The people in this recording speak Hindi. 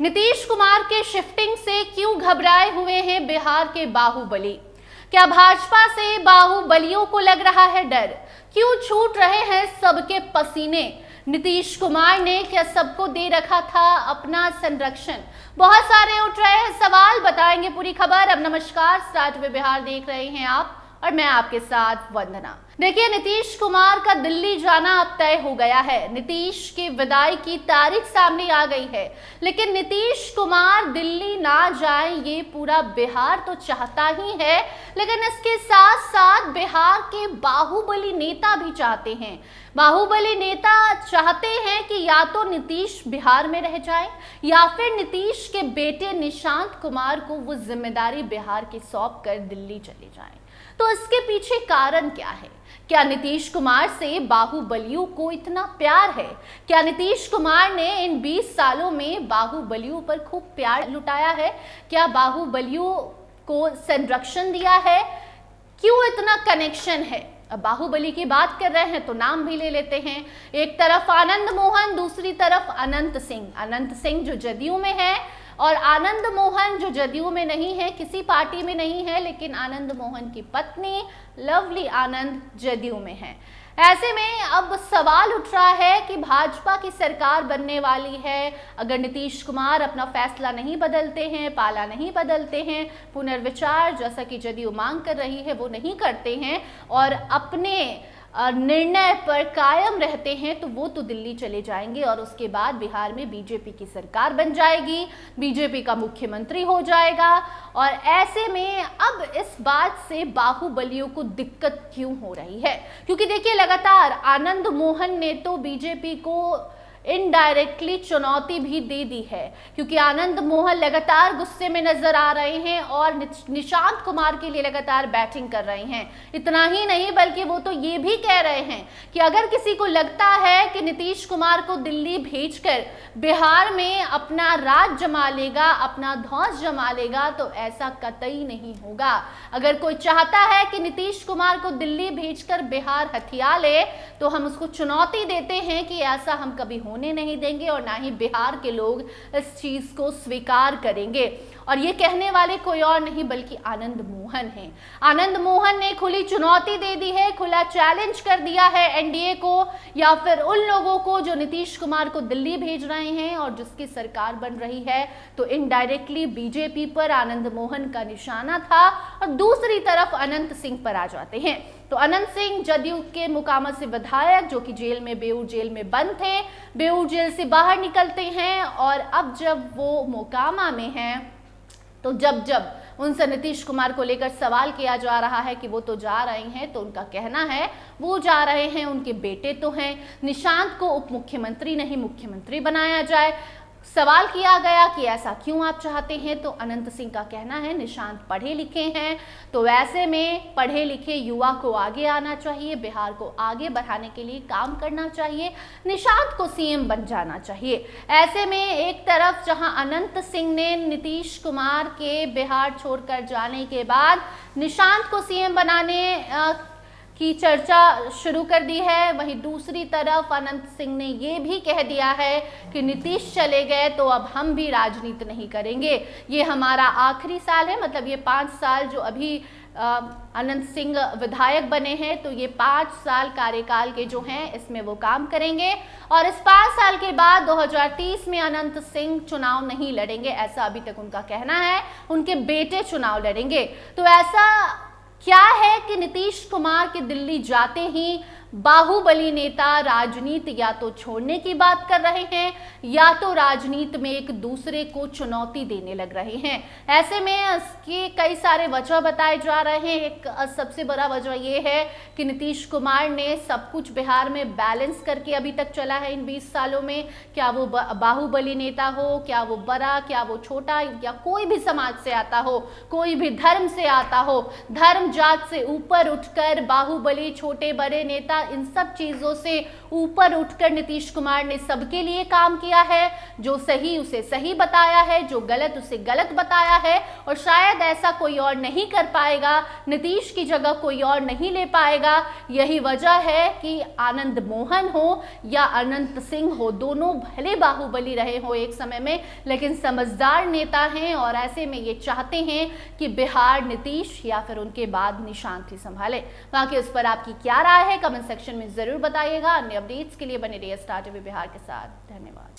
नीतीश कुमार के शिफ्टिंग से क्यों घबराए हुए हैं बिहार के बाहुबली? क्या भाजपा से बाहुबलियों को लग रहा है डर? क्यों छूट रहे हैं सबके पसीने? नीतीश कुमार ने क्या सबको दे रखा था अपना संरक्षण? बहुत सारे उठ रहे हैं सवाल, बताएंगे पूरी खबर। अब नमस्कार, स्टार्ट विद बिहार देख रहे हैं आप और मैं आपके साथ वंदना। देखिए, नीतीश कुमार का दिल्ली जाना अब तय हो गया है। नीतीश की विदाई की तारीख सामने आ गई है, लेकिन नीतीश कुमार दिल्ली ना जाए ये पूरा बिहार तो चाहता ही है, लेकिन इसके साथ साथ बिहार के बाहुबली नेता भी चाहते हैं। बाहुबली नेता चाहते हैं कि या तो नीतीश बिहार में रह जाए या फिर नीतीश के बेटे निशांत कुमार को वो जिम्मेदारी बिहार की सौंप कर दिल्ली चले जाएं। तो इसके पीछे कारण क्या है? क्या नीतीश कुमार से बाहुबलियों को इतना प्यार है? क्या नीतीश कुमार ने इन 20 सालों में बाहुबलियों पर खूब प्यार लुटाया है? क्या बाहुबलियों को संरक्षण दिया है? क्यों इतना कनेक्शन है? अब बाहुबली की बात कर रहे हैं तो नाम भी ले लेते हैं। एक तरफ आनंद मोहन, दूसरी तरफ अनंत सिंह। अनंत सिंह जो जदयू में है और आनंद मोहन जो जदयू में नहीं है, किसी पार्टी में नहीं है, लेकिन आनंद मोहन की पत्नी लवली आनंद जदयू में है। ऐसे में अब सवाल उठ रहा है कि भाजपा की सरकार बनने वाली है, अगर नीतीश कुमार अपना फैसला नहीं बदलते हैं, पाला नहीं बदलते हैं, पुनर्विचार जैसा कि जदयू मांग कर रही है वो नहीं करते हैं और अपने निर्णय पर कायम रहते हैं, तो वो तो दिल्ली चले जाएंगे और उसके बाद बिहार में बीजेपी की सरकार बन जाएगी, बीजेपी का मुख्यमंत्री हो जाएगा। और ऐसे में अब इस बात से बाहुबलियों को दिक्कत क्यों हो रही है? क्योंकि देखिए, लगातार आनंद मोहन ने तो बीजेपी को इनडायरेक्टली चुनौती भी दे दी है, क्योंकि आनंद मोहन लगातार गुस्से में नजर आ रहे हैं और निशांत कुमार के लिए लगातार बैटिंग कर रहे हैं। इतना ही नहीं, बल्कि वो तो ये भी कह रहे हैं कि अगर किसी को लगता है कि नीतीश कुमार को दिल्ली भेजकर बिहार में अपना राज जमा लेगा, अपना धौंस जमा लेगा, तो ऐसा कतई नहीं होगा। अगर कोई चाहता है कि नीतीश कुमार को दिल्ली भेजकर बिहार हथिया ले, तो हम उसको चुनौती देते हैं कि ऐसा हम कभी होने नहीं देंगे और ना ही बिहार के लोग इस चीज को स्वीकार करेंगे। और ये कहने वाले कोई और नहीं बल्कि आनंद मोहन हैं। आनंद मोहन ने खुली चुनौती दे दी है, खुला चैलेंज कर दिया है एनडीए को या फिर उन लोगों को जो नीतीश कुमार को दिल्ली भेज रहे हैं और जिसकी सरकार बन रही है। तो इनडायरेक्टली बीजेपी पर आनंद मोहन का निशाना था और दूसरी तरफ अनंत सिंह पर आ जाते हैं। तो अनंत सिंह जदयू के मोकामा से विधायक, जो कि जेल में, बेऊर जेल में बंद थे, बेऊर जेल से बाहर निकलते हैं और अब जब वो मोकामा में हैं, तो जब उनसे नीतीश कुमार को लेकर सवाल किया जा रहा है कि वो तो जा रहे हैं, तो उनका कहना है वो जा रहे हैं, उनके बेटे तो हैं, निशांत को उप मुख्यमंत्री नहीं मुख्यमंत्री बनाया जाए। सवाल किया गया कि ऐसा क्यों आप चाहते हैं, तो अनंत सिंह का कहना है निशांत पढ़े लिखे हैं, तो ऐसे में पढ़े लिखे युवा को आगे आना चाहिए, बिहार को आगे बढ़ाने के लिए काम करना चाहिए, निशांत को सीएम बन जाना चाहिए। ऐसे में एक तरफ जहां अनंत सिंह ने नीतीश कुमार के बिहार छोड़कर जाने के बाद निशांत को सीएम बनाने की चर्चा शुरू कर दी है, वहीं दूसरी तरफ अनंत सिंह ने ये भी कह दिया है कि नीतीश चले गए तो अब हम भी राजनीति नहीं करेंगे, ये हमारा आखिरी साल है। मतलब ये 5 साल जो अभी अनंत सिंह विधायक बने हैं, तो ये 5 साल कार्यकाल के जो हैं इसमें वो काम करेंगे और इस 5 साल के बाद 2030 में अनंत सिंह चुनाव नहीं लड़ेंगे, ऐसा अभी तक उनका कहना है। उनके बेटे चुनाव लड़ेंगे। तो ऐसा क्या है कि नीतीश कुमार के दिल्ली जाते ही बाहुबली नेता राजनीति या तो छोड़ने की बात कर रहे हैं या तो राजनीति में एक दूसरे को चुनौती देने लग रहे हैं। ऐसे में इसके कई सारे वजह बताए जा रहे हैं। एक सबसे बड़ा वजह यह है कि नीतीश कुमार ने सब कुछ बिहार में बैलेंस करके अभी तक चला है इन 20 सालों में। क्या वो बाहुबली नेता हो, क्या वो बड़ा, क्या वो छोटा, या कोई भी समाज से आता हो, कोई भी धर्म से आता हो, धर्म जात से ऊपर उठकर बाहुबली छोटे बड़े नेता क्या इन सब चीजों से ऊपर उठकर नीतीश कुमार ने सबके लिए काम किया है? जो सही उसे सही बताया है, जो गलत उसे गलत बताया है, और शायद ऐसा कोई और नहीं कर पाएगा, नीतीश की जगह कोई और नहीं ले पाएगा। यही वजह है कि आनंद मोहन हो या अनंत सिंह हो, दोनों भले बाहुबली रहे हो एक समय में, लेकिन समझदार नेता हैं और ऐसे में ये चाहते हैं कि बिहार नीतीश या फिर उनके बाद निशांत ही संभाले। बाकी उस पर आपकी क्या राय है कमेंट सेक्शन में जरूर बताइएगा। अन्य अपडेट्स के लिए बने रहिए स्टार टीवी बिहार के साथ। धन्यवाद।